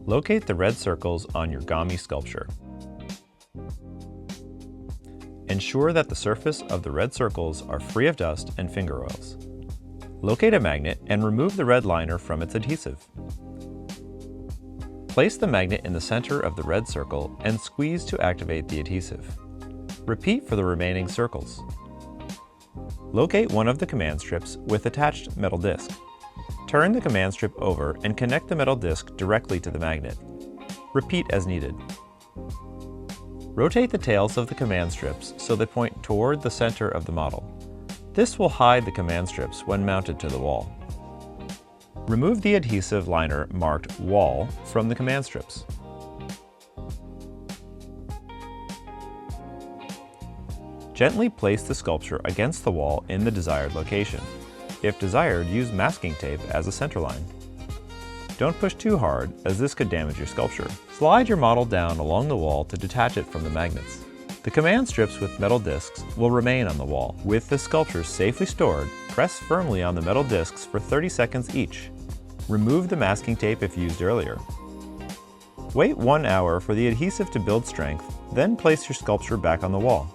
Locate the red circles on your GAMI sculpture. Ensure that the surface of the red circles are free of dust and finger oils. Locate a magnet and remove the red liner from its adhesive. Place the magnet in the center of the red circle and squeeze to activate the adhesive. Repeat for the remaining circles. Locate one of the command strips with attached metal disc. Turn the command strip over and connect the metal disc directly to the magnet. Repeat as needed. Rotate the tails of the command strips so they point toward the center of the model. This will hide the command strips when mounted to the wall. Remove the adhesive liner marked Wall from the command strips. Gently place the sculpture against the wall in the desired location. If desired, use masking tape as a center line. Don't push too hard, as this could damage your sculpture. Slide your model down along the wall to detach it from the magnets. The command strips with metal discs will remain on the wall. With the sculpture safely stored, press firmly on the metal discs for 30 seconds each. Remove the masking tape if used earlier. Wait 1 hour for the adhesive to build strength, then place your sculpture back on the wall.